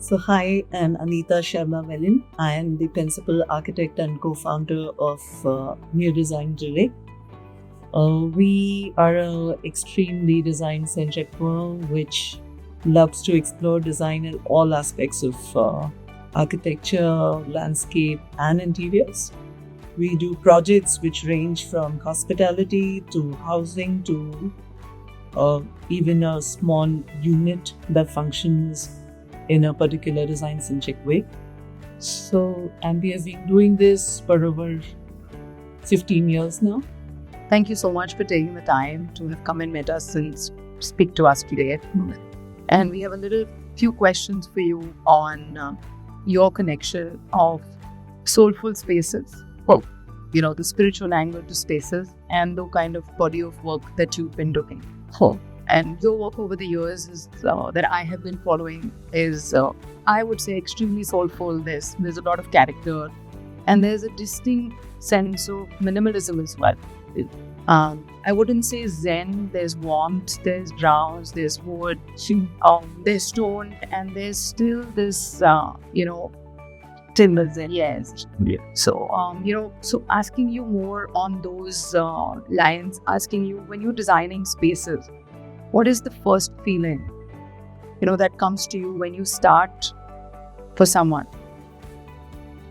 So, hi, I'm Anita Sharma Melin. I am the principal architect and co founder of New Design Direct. We are an extremely design centric firm which loves to explore design in all aspects of architecture, landscape, and interiors. We do projects which range from hospitality to housing to even a small unit that functions in a particular design centric way. And we have been doing this for over 15 years now. Thank you so much for taking the time to have come and met us and speak to us today. And we have a little few questions for you on your connection of soulful spaces, the spiritual angle to spaces, and the kind of body of work that you've been doing. And your work over the years is that I have been following is, I would say, extremely soulful. There's a lot of character, and there's a distinct sense of minimalism as well. I wouldn't say Zen. There's warmth, there's drowse, there's wood, there's stone, and there's still this, Timber Zen. Yes. Yeah. So asking you more on those lines, asking you when you're designing spaces, what is the first feeling, that comes to you when you start for someone?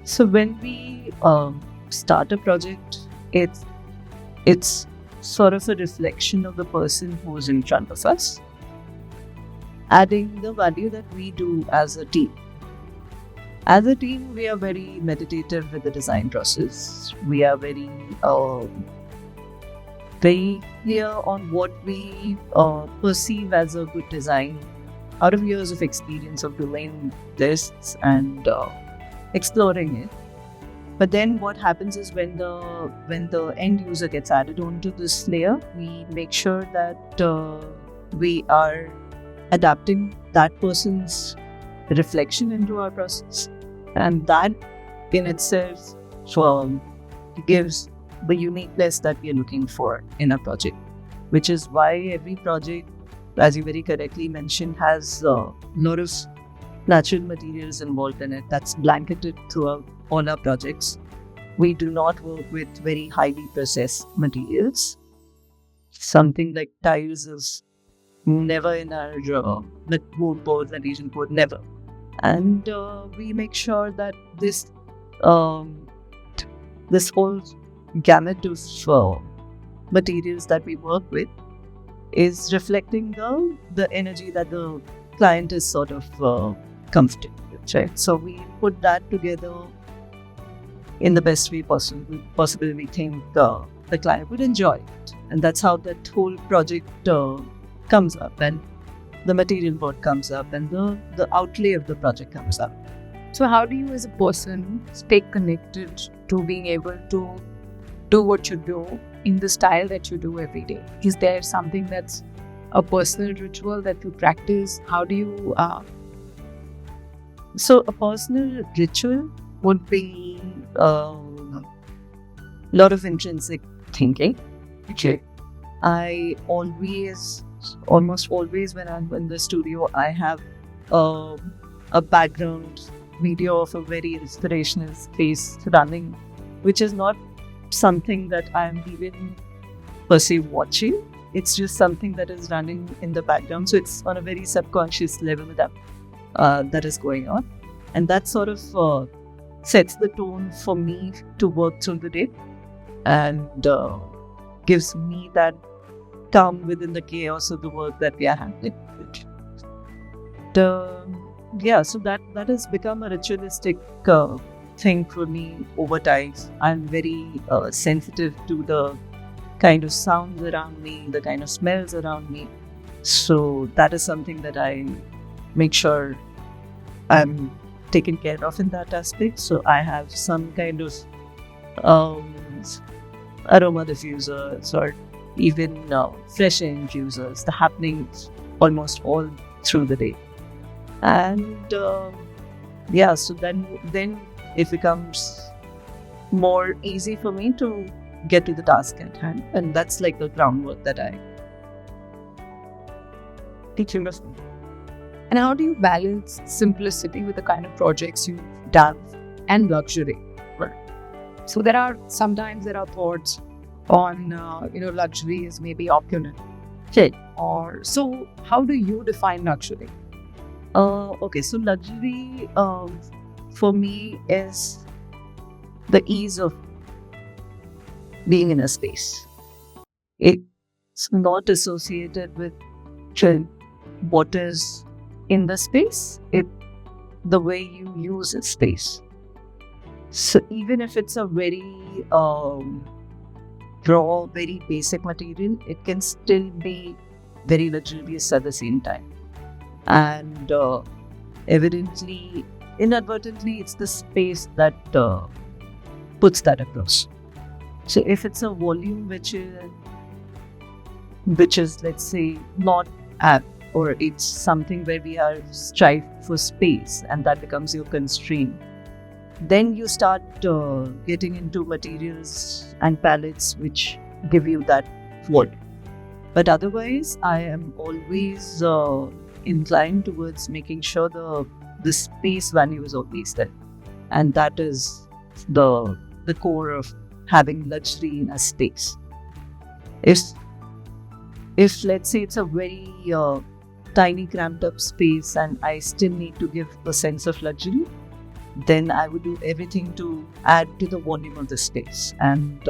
So when we start a project, it's sort of a reflection of the person who's in front of us, adding the value that we do as a team. As a team, we are very meditative with the design process. We are very clear on what we perceive as a good design out of years of experience of doing this and exploring it. But then what happens is when the end user gets added onto this layer, we make sure that we are adapting that person's reflection into our process. And that in itself gives the uniqueness that we are looking for in a project, which is why every project, as you very correctly mentioned, has a lot of natural materials involved in it. That's blanketed throughout all our projects. We do not work with very highly processed materials. Something like tiles is never in our wood boards and Asian code, never. And we make sure that this whole gamut of materials that we work with is reflecting the energy that the client is sort of comfortable with, right? So we put that together in the best way possible. We think the client would enjoy it, and that's how that whole project comes up, and the material board comes up, and the outlay of the project comes up. So how do you as a person stay connected to being able to do what you do in the style that you do every day? Is there something that's a personal ritual that you practice? How do you... So a personal ritual would be a lot of intrinsic thinking. Okay. I almost always when I'm in the studio, I have a background video of a very inspirational space running, which is not something that I'm even per se watching. It's just something that is running in the background. So it's on a very subconscious level that is going on. And that sort of sets the tone for me to work through the day and gives me that calm within the chaos of the work that we are handling. So that has become a ritualistic thing for me over time. I'm very sensitive to the kind of sounds around me, the kind of smells around me. So that is something that I make sure I'm taken care of in that aspect. So I have some kind of aroma diffusers or even fresh air infusers, the happenings almost all through the day. And so then it becomes more easy for me to get to the task at hand. And that's like the groundwork that I teach you. And how do you balance simplicity with the kind of projects you've done and luxury? So sometimes there are thoughts on luxury is maybe opulent. Okay. Or so how do you define luxury? Okay, so luxury for me is the ease of being in a space. It's not associated with what is in the space, it's the way you use a space. So even if it's a very raw, very basic material, it can still be very luxurious at the same time. And evidently, inadvertently, it's the space that puts that across. So if it's a volume which is let's say not apt, or it's something where we are strive for space and that becomes your constraint, then you start getting into materials and palettes which give you that volume. But otherwise, I am always inclined towards making sure the space value is always there, and that is the core of having luxury in a space. If let's say it's a very tiny cramped up space and I still need to give a sense of luxury, then I would do everything to add to the volume of the space, and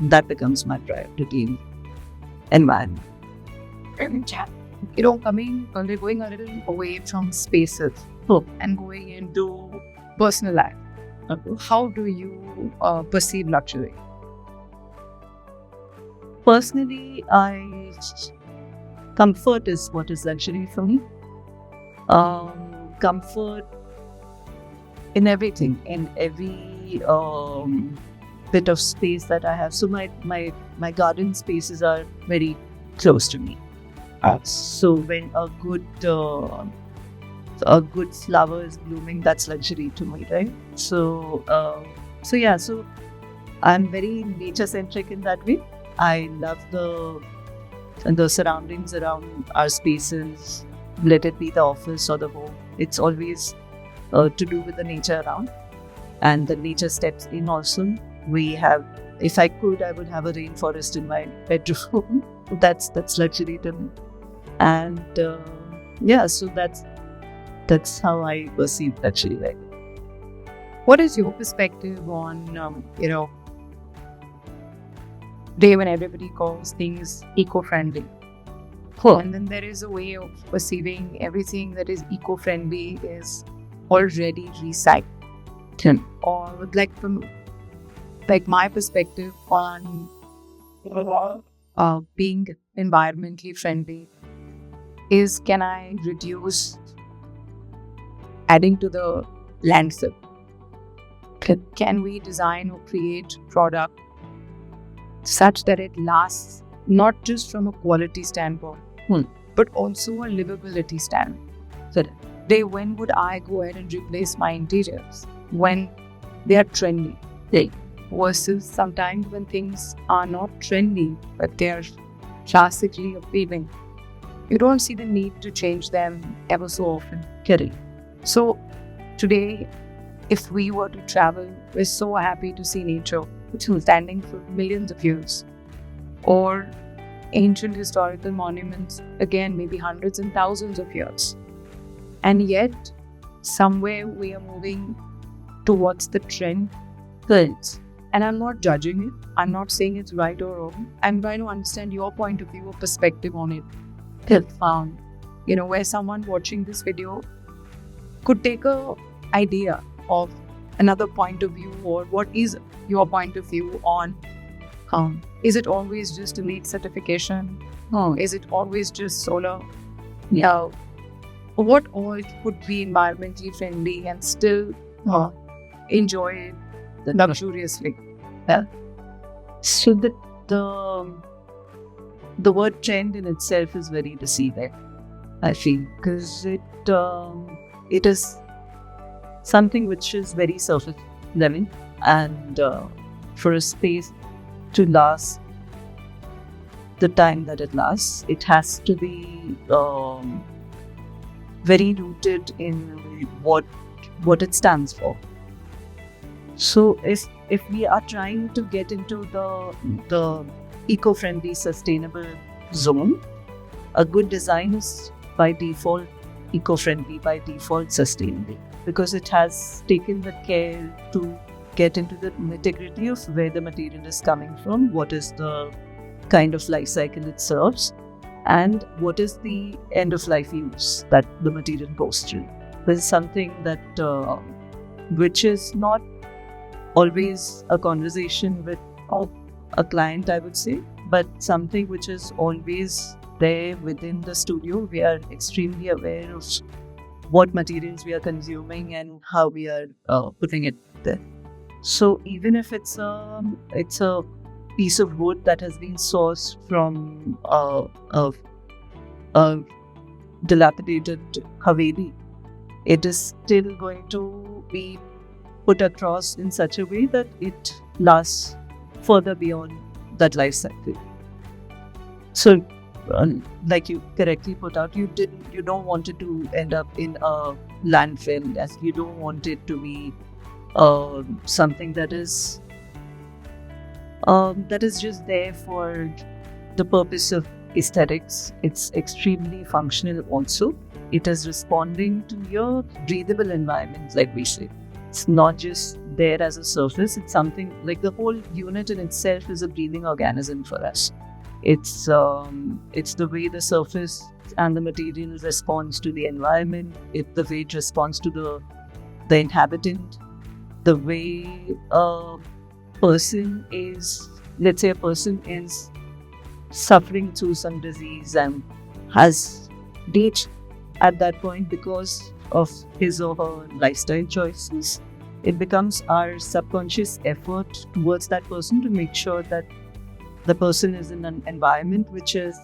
that becomes my priority in environment. We're going a little away from spaces and going into personal life. How do you perceive luxury? Personally, comfort is what is luxury for me. Comfort in everything, in every bit of space that I have. So my garden spaces are very close to me. So when a good flower is blooming, that's luxury to me, right? So I'm very nature centric in that way. I love the surroundings around our spaces, let it be the office or the home. It's always to do with the nature around, and the nature steps in also. We have, if I could, I would have a rainforest in my bedroom. That's luxury to me. And so that's how I perceive luxury. Right? What is your perspective on day when everybody calls things eco-friendly? And then there is a way of perceiving everything that is eco-friendly is already recycled. Or from my perspective on being environmentally friendly is, can I reduce adding to the landfill? Can we design or create product such that it lasts not just from a quality standpoint, but also a livability standpoint? So when would I go ahead and replace my interiors? When they are trendy. Versus sometimes when things are not trendy, but they are classically appealing. You don't see the need to change them ever so often. Correct. So today, if we were to travel, we're so happy to see nature, which is standing for millions of years. Or ancient historical monuments, again, maybe hundreds and thousands of years. And yet, somewhere we are moving towards the trend. Good. And I'm not judging it. I'm not saying it's right or wrong. I'm trying to understand your point of view or perspective on it. Where someone watching this video could take a idea of another point of view, or what is your point of view on is it always just a LEED certification? Is it always just solar? What all could be environmentally friendly and still enjoy it luxuriously? So the word trend in itself is very deceiving, I feel, because it is something which is very surface level, and for a space to last the time that it lasts, it has to be very rooted in what it stands for. So if we are trying to get into the eco-friendly, sustainable zone, a good design is by default eco-friendly, by default sustainable, because it has taken the care to get into the nitty-gritty of where the material is coming from, what is the kind of life cycle it serves, and what is the end of life use that the material goes through. This is something that which is not always a conversation with a client, I would say, but something which is always there within the studio. We are extremely aware of what materials we are consuming and how we are putting it there. So even if it's a piece of wood that has been sourced from a dilapidated Haveli, it is still going to be put across in such a way that it lasts further beyond that life cycle. So, like you correctly put out, you don't want it to end up in a landfill, as you don't want it to be something that is just there for the purpose of aesthetics. It's extremely functional also. It is responding to your breathable environment, like we say. It's not just there as a surface. It's something like the whole unit in itself is a breathing organism for us. It's the way the surface and the material responds to the environment. The way it responds to the inhabitant. The way a person is, let's say a person is suffering through some disease and has reached at that point because of his or her lifestyle choices. It becomes our subconscious effort towards that person to make sure that the person is in an environment which is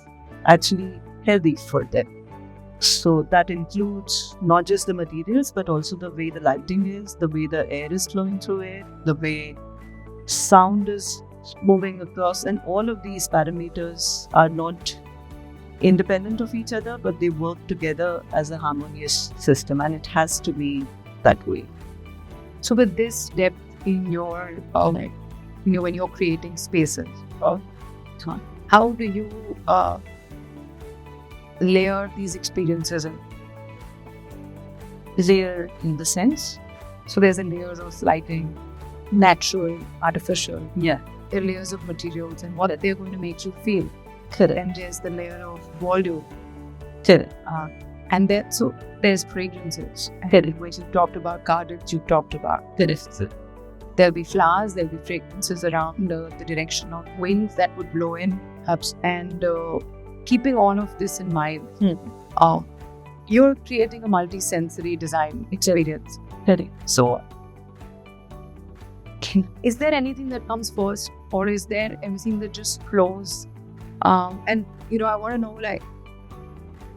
actually healthy for them. So that includes not just the materials, but also the way the lighting is, the way the air is flowing through it, the way sound is moving across, and all of these parameters are not independent of each other, but they work together as a harmonious system, and it has to be that way. So with this depth in your, when you're creating spaces, how do you layer these experiences in? Layer in the sense? So there's the layers of lighting, natural, artificial. Yeah. There are layers of materials and what they're going to make you feel. Correct. And there's the layer of volume. Correct. And then, so there's fragrances. Correct. When you talked about gardens, you talked about. Correct. There'll be flowers, there'll be fragrances around the direction of winds that would blow in. And keeping all of this in mind, you're creating a multi-sensory design experience. Correct. So, is there anything that comes first, or is there everything that just flows? And I want to know, like,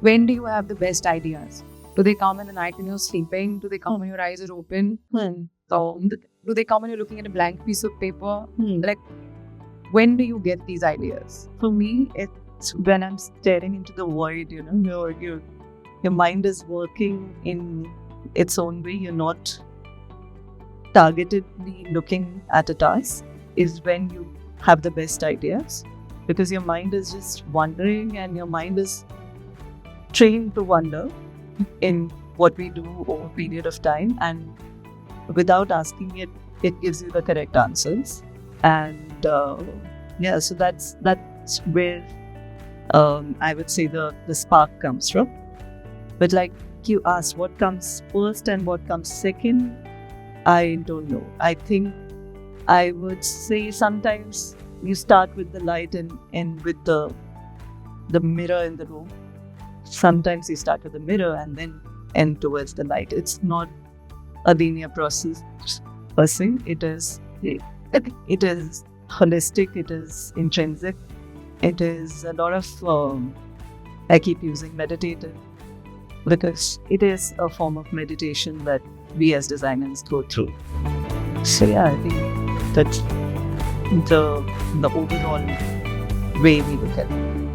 when do you have the best ideas? Do they come in the night when you're sleeping? Do they come when your eyes are open? So, do they come when you're looking at a blank piece of paper? Like, when do you get these ideas? For me, it's when I'm staring into the void. Your mind is working in its own way. You're not targetedly looking at a task. Is when you have the best ideas, because your mind is just wandering, and your mind is trained to wonder in what we do over a period of time, and without asking it, it gives you the correct answers. And so that's where I would say the spark comes from. But like you asked, what comes first and what comes second, I don't know. I think I would say sometimes you start with the light and with the mirror in the room. Sometimes you start with the mirror and then end towards the light. It's not a linear process per se. It is holistic. It is intrinsic. It is a lot of I keep using meditative, because it is a form of meditation that we as designers go through. So yeah, I think that's the overall way we look at it.